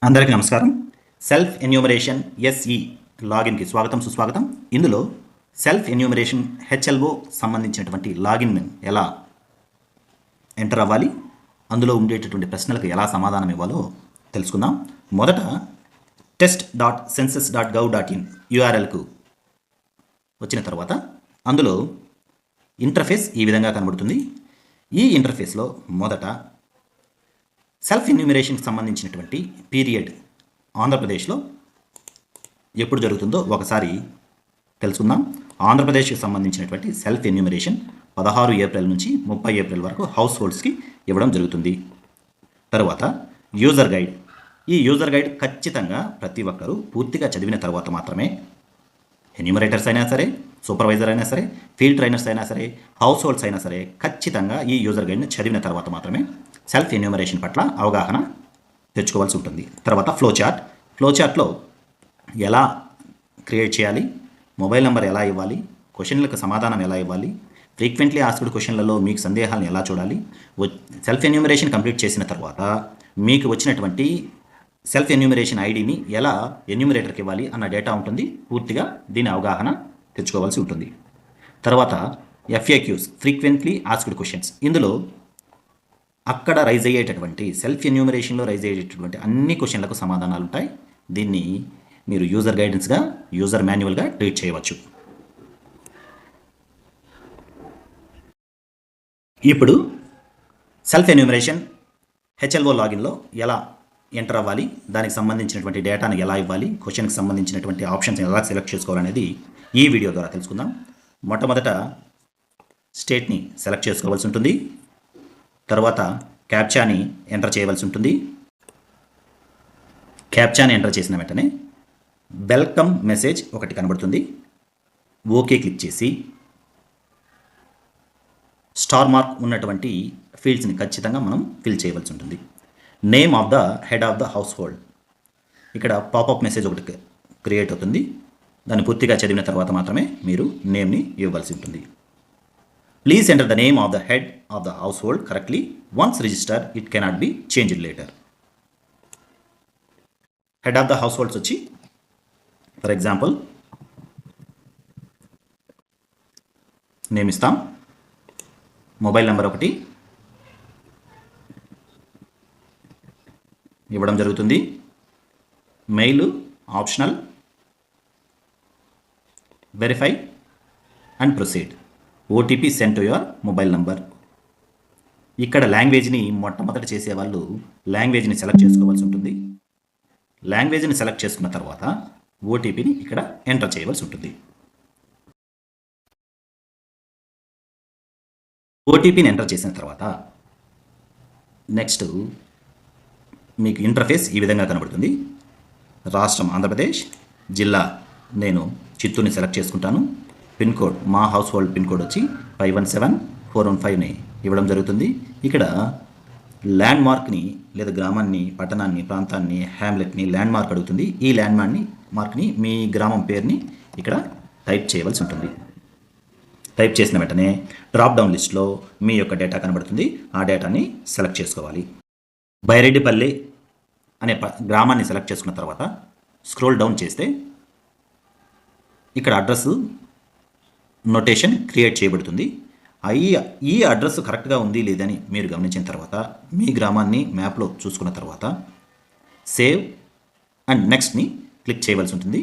అందరికీ నమస్కారం. Self enumeration SE లాగిన్కి స్వాగతం సుస్వాగతం. ఇందులో సెల్ఫ్ ఎన్యూమరేషన్ హెచ్ఎల్ఓ సంబంధించినటువంటి లాగిన్ ఎలా ఎంటర్ అవ్వాలి, అందులో ఉండేటటువంటి ప్రశ్నలకు ఎలా సమాధానం ఇవ్వాలో తెలుసుకుందాం. మొదట test.census.gov.in యూఆర్ఎల్కు వచ్చిన తర్వాత అందులో ఇంటర్ఫేస్ ఈ విధంగా కనబడుతుంది. ఈ ఇంటర్ఫేస్లో మొదట సెల్ఫ్ ఎన్యూమరేషన్కి సంబంధించినటువంటి పీరియడ్ ఆంధ్రప్రదేశ్లో ఎప్పుడు జరుగుతుందో ఒకసారి తెలుసుకుందాం. ఆంధ్రప్రదేశ్కి సంబంధించినటువంటి సెల్ఫ్ ఎన్యూమరేషన్ 16 ఏప్రిల్ నుంచి 30 ఏప్రిల్ వరకు హౌస్ హోల్డ్స్కి ఇవ్వడం జరుగుతుంది. తర్వాత యూజర్ గైడ్. ఈ యూజర్ గైడ్ ఖచ్చితంగా ప్రతి ఒక్కరూ పూర్తిగా చదివిన తర్వాత మాత్రమే, ఎన్యూమరేటర్స్ అయినా సరే, సూపర్వైజర్ అయినా సరే, ఫీల్డ్ ట్రైనర్స్ అయినా సరే, హౌస్ హోల్డ్స్ అయినా సరే, ఖచ్చితంగా ఈ యూజర్ గైడ్ని చదివిన తర్వాత మాత్రమే సెల్ఫ్ ఎన్యూమరేషన్ పట్ల అవగాహన తెచ్చుకోవాల్సి ఉంటుంది. తర్వాత ఫ్లో చార్ట్లో ఎలా క్రియేట్ చేయాలి, మొబైల్ నెంబర్ ఎలా ఇవ్వాలి, క్వశ్చన్లకు సమాధానం ఎలా ఇవ్వాలి, ఫ్రీక్వెంట్లీ ఆస్క్డ్ క్వశ్చన్లలో మీకు సందేహాలను ఎలా చూడాలి, సెల్ఫ్ ఎన్యూమరేషన్ కంప్లీట్ చేసిన తర్వాత మీకు వచ్చినటువంటి సెల్ఫ్ ఎన్యూమరేషన్ ఐడిని ఎలా ఎన్యూమరేటర్కి ఇవ్వాలి అన్న డేటా ఉంటుంది. పూర్తిగా దీని అవగాహన తెచ్చుకోవాల్సి ఉంటుంది. తర్వాత FAQs, ఫ్రీక్వెంట్లీ ఆస్క్డ్ క్వశ్చన్స్. ఇందులో అక్కడ రైజ్ అయ్యేటటువంటి సెల్ఫ్ ఎన్యూమరేషన్లో రైజ్ అయ్యేటటువంటి అన్ని క్వశ్చన్లకు సమాధానాలు ఉంటాయి. దీన్ని మీరు యూజర్ గైడెన్స్గా, యూజర్ మాన్యువల్గా ట్రీట్ చేయవచ్చు. ఇప్పుడు సెల్ఫ్ ఎన్యూమరేషన్ హెచ్ఎల్ఓ లాగిన్లో ఎలా ఎంటర్ అవ్వాలి, దానికి సంబంధించినటువంటి డేటాను ఎలా ఇవ్వాలి, క్వశ్చన్కి సంబంధించినటువంటి ఆప్షన్స్ ఎలా సెలెక్ట్ చేసుకోవాలనేది ఈ వీడియో ద్వారా తెలుసుకుందాం. మొట్టమొదట స్టేట్ని సెలెక్ట్ చేసుకోవాల్సి ఉంటుంది. తర్వాత క్యాప్చాని ఎంటర్ చేయవలసి ఉంటుంది. క్యాప్చాని ఎంటర్ చేసిన వెంటనే వెల్కమ్ మెసేజ్ ఒకటి కనబడుతుంది. ఓకే క్లిక్ చేసి స్టార్ మార్క్ ఉన్నటువంటి ఫీల్డ్స్ని ఖచ్చితంగా మనం ఫిల్ చేయవలసి ఉంటుంది. Name of the head of the house hold. ఇక్కడ పాపప్ మెసేజ్ ఒకటి క్రియేట్ అవుతుంది. దాన్ని పూర్తిగా చదివిన తర్వాత మాత్రమే మీరు నేమ్ని ఇవ్వవలసి ఉంటుంది. Please enter the name of the head of the household correctly. Once registered, it cannot be changed later. Head of the households వచ్చి ఫర్ ఎగ్జాంపుల్ నేమ్ ఇస్తాం, మొబైల్ నెంబర్ ఒకటి ఇవ్వడం జరుగుతుంది. Mail optional, verify and proceed. OTP send to your mobile number. ఇక్కడ లాంగ్వేజ్ని మొట్టమొదట చేసేవాళ్ళు లాంగ్వేజ్ని select చేసుకోవాల్సి ఉంటుంది. లాంగ్వేజ్ని సెలెక్ట్ చేసుకున్న తర్వాత ఓటీపీని ఇక్కడ ఎంటర్ చేయవలసి ఉంటుంది. ఓటీపీని ఎంటర్ చేసిన తర్వాత నెక్స్ట్ మీకు ఇంటర్ఫేస్ ఈ విధంగా కనబడుతుంది. రాష్ట్రం ఆంధ్రప్రదేశ్, జిల్లా నేను చిత్తూరుని సెలెక్ట్ చేసుకుంటాను. పిన్ కోడ్, మా హౌస్ హోల్డ్ పిన్ కోడ్ వచ్చి 517415ని ఇవ్వడం జరుగుతుంది. ఇక్కడ ల్యాండ్ మార్క్ని లేదా గ్రామాన్ని, పట్టణాన్ని, ప్రాంతాన్ని, హ్యామ్లెట్ని ల్యాండ్ మార్క్ అడుగుతుంది. ఈ ల్యాండ్ మార్క్ని మీ గ్రామం పేరుని ఇక్కడ టైప్ చేయవలసి ఉంటుంది. టైప్ చేసిన వెంటనే డ్రాప్ డౌన్ లిస్ట్లో మీ యొక్క డేటా కనబడుతుంది. ఆ డేటాని సెలెక్ట్ చేసుకోవాలి. బైరెడ్డిపల్లి అనే గ్రామాన్ని సెలెక్ట్ చేసుకున్న తర్వాత స్క్రోల్ డౌన్ చేస్తే ఇక్కడ అడ్రస్ నోటేషన్ క్రియేట్ చేయబడుతుంది. ఈ అడ్రస్ కరెక్ట్గా ఉంది లేదని మీరు గమనించిన తర్వాత మీ గ్రామాన్ని మ్యాప్లో చూసుకున్న తర్వాత సేవ్ అండ్ నెక్స్ట్ని క్లిక్ చేయవలసి ఉంటుంది.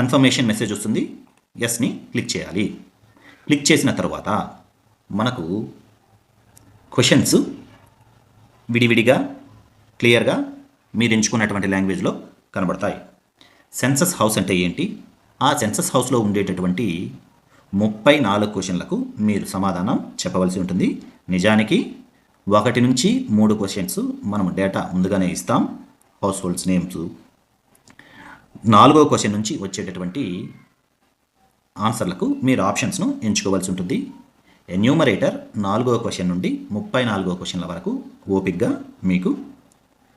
కన్ఫర్మేషన్ మెసేజ్ వస్తుంది. ఎస్ని క్లిక్ చేయాలి. క్లిక్ చేసిన తర్వాత మనకు క్వశ్చన్స్ విడివిడిగా క్లియర్గా మీరు ఎంచుకున్నటువంటి లాంగ్వేజ్లో కనబడతాయి. సెన్సస్ హౌస్ అంటే ఏంటి, ఆ సెన్సస్ హౌస్లో ఉండేటటువంటి 34 క్వశ్చన్లకు మీరు సమాధానం చెప్పవలసి ఉంటుంది. నిజానికి 1 నుంచి 3 క్వశ్చన్స్ మనం డేటా ముందుగానే ఇస్తాం, హౌస్ హోల్డ్స్ నేమ్స్. 4వ క్వశ్చన్ నుంచి వచ్చేటటువంటి ఆన్సర్లకు మీరు ఆప్షన్స్ను ఎంచుకోవాల్సి ఉంటుంది. ఎన్యూమరేటర్ 4వ క్వశ్చన్ నుండి 34వ క్వశ్చన్ల వరకు ఓపిక్గా మీకు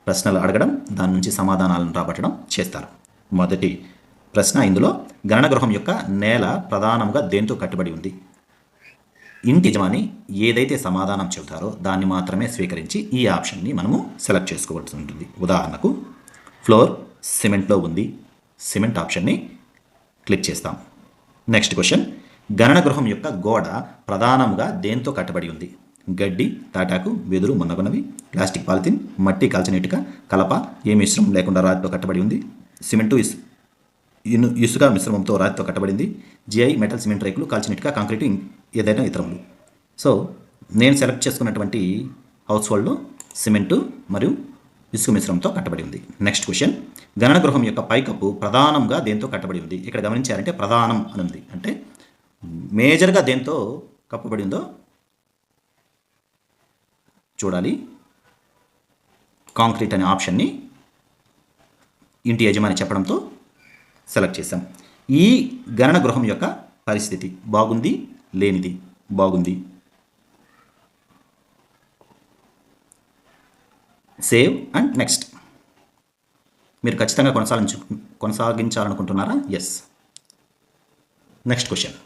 ప్రశ్నలు అడగడం, దాని నుంచి సమాధానాలను రాబట్టడం చేస్తారు. మొదటి ప్రశ్న, ఇందులో గణన గృహం యొక్క నేల ప్రధానంగా దేంతో కట్టుబడి ఉంది? ఇంటి యజమాని ఏదైతే సమాధానం చెబుతారో దాన్ని మాత్రమే స్వీకరించి ఈ ఆప్షన్ని మనము సెలెక్ట్ చేసుకోవాల్సి ఉంటుంది. ఉదాహరణకు ఫ్లోర్ సిమెంట్లో ఉంది, సిమెంట్ ఆప్షన్ని క్లిక్ చేస్తాం. నెక్స్ట్ క్వశ్చన్, గణన గృహం యొక్క గోడ ప్రధానంగా దేంతో కట్టబడి ఉంది? గడ్డి, తాటాకు, వెదురు మొన్నగున్నవి, ప్లాస్టిక్ పాలిథిన్, మట్టి, కాల్చిన ఇటుక, కలప, ఏ మిశ్రమం లేకుండా రాతితో కట్టబడి ఉంది, సిమెంటు ఇసుక మిశ్రమంతో రాతితో కట్టబడింది, జిఐ, మెటల్, సిమెంట్ రేకులు, కాల్చిన ఇటుక, కాంక్రీటు, ఏదైనా ఇతరములు. సో నేను సెలెక్ట్ చేసుకున్నటువంటి హౌస్ హోల్డ్లో సిమెంటు మరియు ఇసుక మిశ్రమంతో కట్టబడి ఉంది. నెక్స్ట్ క్వశ్చన్, గణన గృహం యొక్క పైకప్పు ప్రధానంగా దేంతో కట్టబడి ఉంది? ఇక్కడ గమనించారంటే ప్రధానం అని ఉంది, అంటే మేజర్గా దేంతో కప్పబడి ఉందో చూడాలి. కాంక్రీట్ అనే ఆప్షన్ని ఇంటి యజమాని చెప్పడంతో సెలెక్ట్ చేశాం. ఈ గణన గృహం యొక్క పరిస్థితి బాగుంది, లేనిది? బాగుంది. Save and next. మీరు ఖచ్చితంగా కొనసాగించాలనుకుంటున్నారా? ఎస్. నెక్స్ట్ క్వశ్చన్,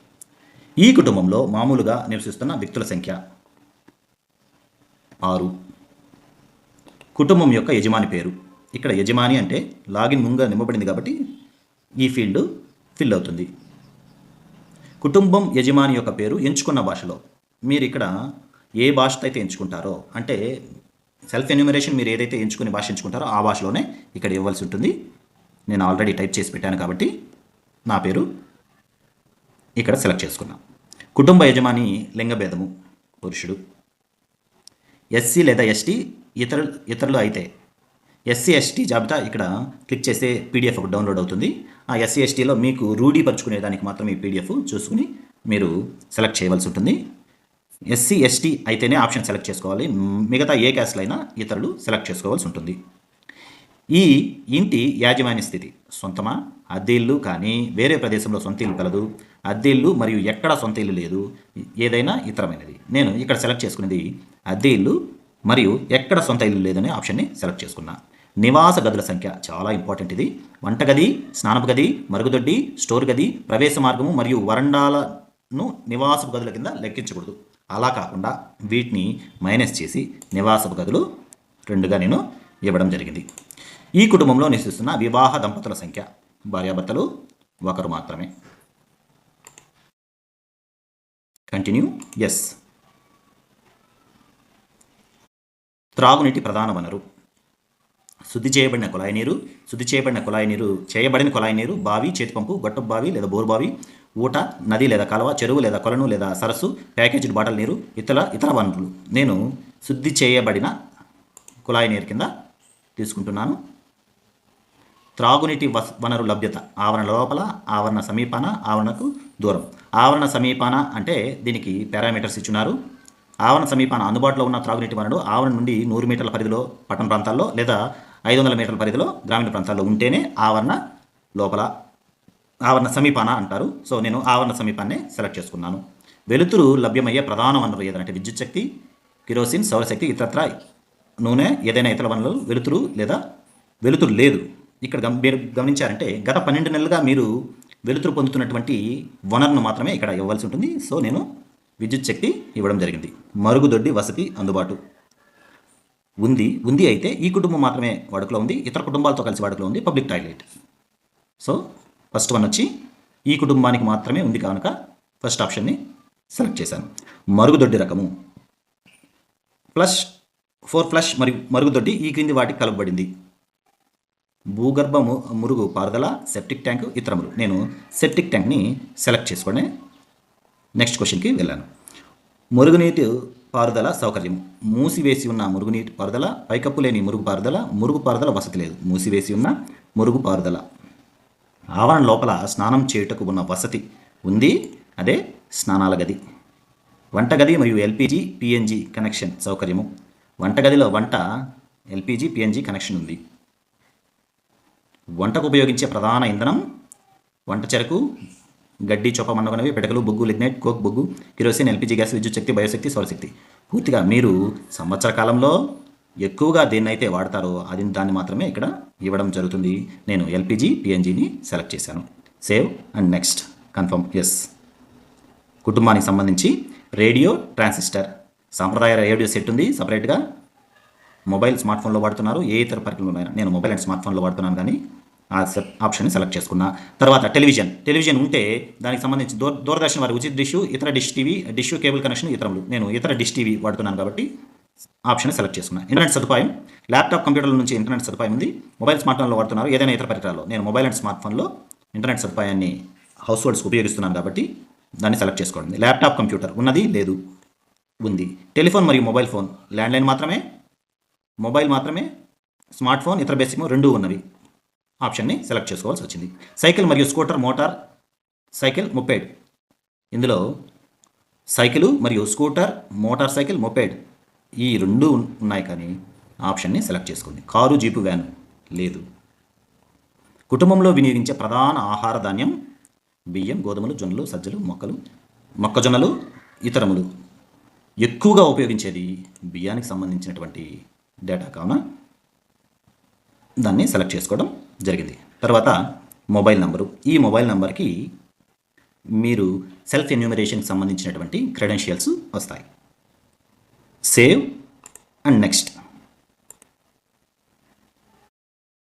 ఈ కుటుంబంలో మామూలుగా నివసిస్తున్న వ్యక్తుల సంఖ్య 6. కుటుంబం యొక్క యజమాని పేరు. ఇక్కడ యజమాని అంటే లాగిన్ ముందుగా నింపబడింది కాబట్టి ఈ ఫీల్డ్ ఫిల్ అవుతుంది. కుటుంబం యజమాని యొక్క పేరు ఎంచుకున్న భాషలో. మీరు ఇక్కడ ఏ భాషతో అయితే ఎంచుకుంటారో, అంటే సెల్ఫ్ ఎన్యూమరేషన్ మీరు ఏదైతే ఎంచుకునే భాష ఎంచుకుంటారో ఆ భాషలోనే ఇక్కడ ఇవ్వాల్సి ఉంటుంది. నేను ఆల్రెడీ టైప్ చేసి పెట్టాను కాబట్టి నా పేరు ఇక్కడ సెలెక్ట్ చేసుకున్నాను. కుటుంబ యజమాని లింగభేదము పురుషుడు. ఎస్సీ లేదా ఎస్టీ ఇతరులు అయితే ఎస్సీ ఎస్టీ జాబితా ఇక్కడ క్లిక్ చేస్తే పీడిఎఫ్ ఒకటి డౌన్లోడ్ అవుతుంది. ఆ ఎస్సీ ఎస్టీలో మీకు రూఢీపరుచుకునే దానికి మాత్రం ఈ పీడిఎఫ్ చూసుకుని మీరు సెలెక్ట్ చేయవలసి ఉంటుంది. ఎస్సీ ఎస్టీ అయితేనే ఆప్షన్ సెలెక్ట్ చేసుకోవాలి, మిగతా ఏ క్యాస్ట్లో అయినా ఇతరులు సెలెక్ట్ చేసుకోవాల్సి ఉంటుంది. ఈ ఇంటి యాజమాన్య స్థితి సొంతమా, అద్దె ఇల్లు కానీ వేరే ప్రదేశంలో సొంత ఇల్లు కలదు, అద్దె ఇల్లు మరియు ఎక్కడ సొంత ఇల్లు లేదు, ఏదైనా ఇతరమైనది. నేను ఇక్కడ సెలెక్ట్ చేసుకునేది అద్దె ఇల్లు మరియు ఎక్కడ సొంత ఇల్లు లేదనే ఆప్షన్ని సెలెక్ట్ చేసుకున్నా. నివాస గదుల సంఖ్య చాలా ఇంపార్టెంట్. ఇది వంటగది, స్నానపు గది, మరుగుదొడ్డి, స్టోర్ గది, ప్రవేశ మార్గము మరియు వరండాలను నివాసపు గదుల కింద లెక్కించకూడదు. అలా కాకుండా వీటిని మైనస్ చేసి నివాసపు గదులు 2గా నేను ఇవ్వడం జరిగింది. ఈ కుటుంబంలో నివసిస్తున్న వివాహ దంపతుల సంఖ్య భార్యాభర్తలు 1 మాత్రమే. కంటిన్యూ. ఎస్. త్రాగునీటి ప్రధాన వనరు శుద్ధి చేయబడిన కుళాయి నీరు, చేయబడిన కుళాయి నీరు, బావి, చేతిపంపు, గొట్టపు బావి లేదా బోరు బావి, ఊట, నది లేదా కాలువ, చెరువు లేదా కొలను లేదా సరస్సు, ప్యాకేజ్డ్ బాటిల్ నీరు, ఇతర వనరులు. నేను శుద్ధి చేయబడిన కుళాయి నీరు కింద తీసుకుంటున్నాను. త్రాగునీటి వనరు లభ్యత ఆవరణ లోపల, ఆవరణ సమీపాన, ఆవరణకు దూరం. ఆవరణ సమీపాన అంటే దీనికి పారామీటర్స్ ఇచ్చున్నారు. ఆవరణ సమీపాన అందుబాటులో ఉన్న త్రాగునీటి వనరు ఆవరణ నుండి 100 మీటర్ల పరిధిలో పట్టణ ప్రాంతాల్లో లేదా 500 మీటర్ల పరిధిలో గ్రామీణ ప్రాంతాల్లో ఉంటేనే ఆవరణ సమీపాన అంటారు. సో నేను ఆవరణ సమీపాన్నే సెలెక్ట్ చేసుకున్నాను. వెలుతురు లభ్యమయ్యే ప్రధాన వనరు ఏదంటే విద్యుత్ శక్తి, కిరోసిన్, సౌరశక్తి, ఇతరత్ర నూనె, ఏదైనా ఇతర వనరులు. వెలుతురు లేదు. ఇక్కడ మీరు గమనించారంటే గత 12 నెలలుగా మీరు వెలుతురు పొందుతున్నటువంటి వనరును మాత్రమే ఇక్కడ ఇవ్వాల్సి ఉంటుంది. సో నేను విద్యుత్ శక్తి ఇవ్వడం జరిగింది. మరుగుదొడ్డి వసతి అందుబాటు ఉంది అయితే ఈ కుటుంబం మాత్రమే వాడుకలో ఉంది, ఇతర కుటుంబాలతో కలిసి వాడుకలో ఉంది. Public toilet. So first one వచ్చి ఈ కుటుంబానికి మాత్రమే ఉంది కనుక ఫస్ట్ ఆప్షన్ని సెలెక్ట్ చేశాను. మరుగుదొడ్డి రకము 4 ఫ్లష్ మరియు మరుగుదొడ్డి ఈ క్రింది వాటికి కలపబడింది. భూగర్భ మురుగు పారుదల, సెప్టిక్ ట్యాంకు, ఇతరములు. నేను సెప్టిక్ ట్యాంక్ని సెలెక్ట్ చేసుకొని నెక్స్ట్ క్వశ్చన్కి వెళ్ళాను. మురుగునీటి పారుదల సౌకర్యం మూసివేసి ఉన్న మురుగునీటి పారుదల, పైకప్పు లేని మురుగు పారుదల వసతి లేదు. మూసివేసి ఉన్న మురుగు పారుదల. ఆవరణ లోపల స్నానం చేయుటకు ఉన్న వసతి ఉంది, అదే స్నానాల గది. వంటగది మరియు ఎల్పిజి పిఎన్జి కనెక్షన్ సౌకర్యము. వంటగదిలో ఎల్పిజి పిఎన్జి కనెక్షన్ ఉంది. వంటకు ఉపయోగించే ప్రధాన ఇంధనం వంట చెరకు, గడ్డి, చొప్ప, మన్నగొనవి, పిడకలు, బొగ్గు, లిగ్నైట్, కోక్, బొగ్గు, కిరోసిన్, ఎల్పిజి గ్యాస్, విద్యుత్ శక్తి, బయోశక్తి, సౌరశక్తి. పూర్తిగా మీరు సంవత్సర కాలంలో ఎక్కువగా దేన్నైతే వాడతారో దాన్ని మాత్రమే ఇక్కడ ఇవ్వడం జరుగుతుంది. నేను ఎల్పిజి పిఎన్జిని సెలెక్ట్ చేశాను. Save and next. Confirm. Yes. కుటుంబానికి సంబంధించి రేడియో ట్రాన్సిస్టర్, సాంప్రదాయ రేడియో సెట్ ఉంది సపరేట్గా. మొబైల్ స్మార్ట్ ఫోన్లో వాడుతున్నారు, ఏ ఇతర పరికరంలో నేను మొబైల్ అండ్ స్మార్ట్ ఫోన్లో వాడుతున్నాను కానీ ఆ ఆప్షన్ని సెలెక్ట్ చేసుకున్నా. తర్వాత టెలివిజన్ ఉంటే దానికి సంబంధించి దూరదర్శన్ వారి ఉచిత డిష్, ఇతర డిష్ కేబుల్ కనెక్షన్ ఇతరములు, నేను ఇతర డిష్ టీవీ వాడుతున్నాను కాబట్టి ఆప్షన్ సెలెక్ట్ చేసుకున్నా. ఇంటర్నెట్ సదుపాయం, ల్యాప్టాప్ కంప్యూటర్ల నుంచి ఇంటర్నెట్ సదుపాయం ఉంది. మొబైల్ స్మార్ట్ ఫోన్లో వాడుతున్నారు, ఏదైనా ఇతర పరికరాల్లో నేను మొబైల్ అండ్ స్మార్ట్ ఫోన్లో ఇంటర్నెట్ సదుపాయాన్ని హౌస్ హోల్డ్స్కి ఉపయోగిస్తున్నాను కాబట్టి దాన్ని సెలెక్ట్ చేసుకోండి. ల్యాప్టాప్ కంప్యూటర్ ఉన్నది లేదు, ఉంది. టెలిఫోన్ మరియు మొబైల్ ఫోన్, ల్యాండ్లైన్ మాత్రమే, మొబైల్ మాత్రమే, స్మార్ట్ ఫోన్ ఇతర బేసిక్ రెండూ ఉన్నవి. ఆప్షన్ని సెలెక్ట్ చేసుకోవాల్సి వచ్చింది. సైకిల్ మరియు స్కూటర్, మోటార్ సైకిల్, మొపేడ్. ఇందులో సైకిల్ మరియు స్కూటర్, మోటార్ సైకిల్, మొపేడ్ ఈ రెండు ఉన్నాయి కానీ ఆప్షన్ని సెలెక్ట్ చేసుకోండి. కారు, జీపు, వ్యాన్ లేదు. కుటుంబంలో వినియోగించే ప్రధాన ఆహార ధాన్యం బియ్యం, గోధుమలు, జొన్నలు, సజ్జలు, మొక్కజొన్నలు, ఇతరములు. ఎక్కువగా ఉపయోగించేది బియ్యానికి సంబంధించినటువంటి డేటా కావున దాన్ని సెలెక్ట్ చేసుకోవడం జరిగింది. తర్వాత మొబైల్ నంబరు. ఈ మొబైల్ నంబర్కి మీరు సెల్ఫ్ ఎన్యూమరేషన్కి సంబంధించినటువంటి క్రెడెన్షియల్స్ వస్తాయి. Save and next.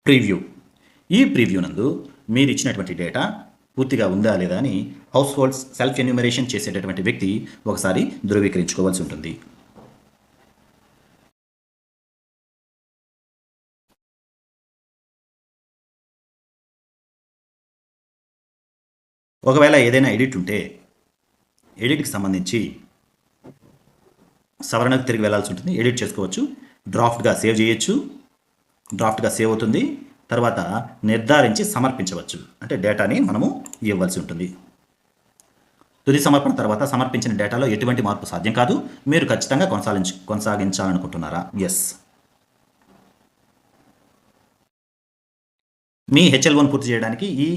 ప్రివ్యూ. ఈ ప్రివ్యూ నందు మీరు ఇచ్చినటువంటి డేటా పూర్తిగా ఉందా లేదా అని హౌస్ హోల్డ్స్ సెల్ఫ్ ఎన్యూమరేషన్ చేసేటటువంటి వ్యక్తి ఒకసారి ధృవీకరించుకోవాల్సి ఉంటుంది. ఒకవేళ ఏదైనా ఎడిట్ ఉంటే ఎడిట్కి సంబంధించి సవరణకు తిరిగి వెళ్ళాల్సి ఉంటుంది. ఎడిట్ చేసుకోవచ్చు, డ్రాఫ్ట్గా సేవ్ చేయొచ్చు, డ్రాఫ్ట్గా సేవ్ అవుతుంది. తర్వాత నిర్ధారించి సమర్పించవచ్చు, అంటే డేటాని మనము ఇవ్వాల్సి ఉంటుంది. తుది సమర్పణ తర్వాత సమర్పించిన డేటాలో ఎటువంటి మార్పు సాధ్యం కాదు. మీరు ఖచ్చితంగా కొనసాగించాలనుకుంటున్నారా? ఎస్. మీ HL1 పూర్తి చేయడానికి ఈ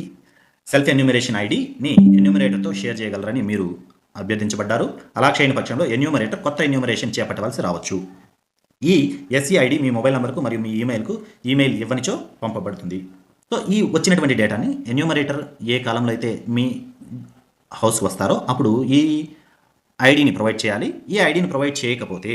సెల్ఫ్ ఎన్యూమరేషన్ ఐడిని ఎన్యూమరేటర్తో షేర్ చేయగలరని మీరు అభ్యర్థించబడ్డారు. అలా చేయని పక్షంలో ఎన్యూమరేటర్ కొత్త ఎన్యూమరేషన్ చేపట్టవలసి రావచ్చు. ఈ SE ఐడి మీ మొబైల్ నెంబర్కు మరియు మీ ఈమెయిల్ ఇవ్వనిచో పంపబడుతుంది. సో ఈ వచ్చినటువంటి డేటాని ఎన్యూమరేటర్ ఏ కాలంలో అయితే మీ హౌస్ వస్తారో అప్పుడు ఈ ఐడిని ప్రొవైడ్ చేయాలి. ఈ ఐడిని ప్రొవైడ్ చేయకపోతే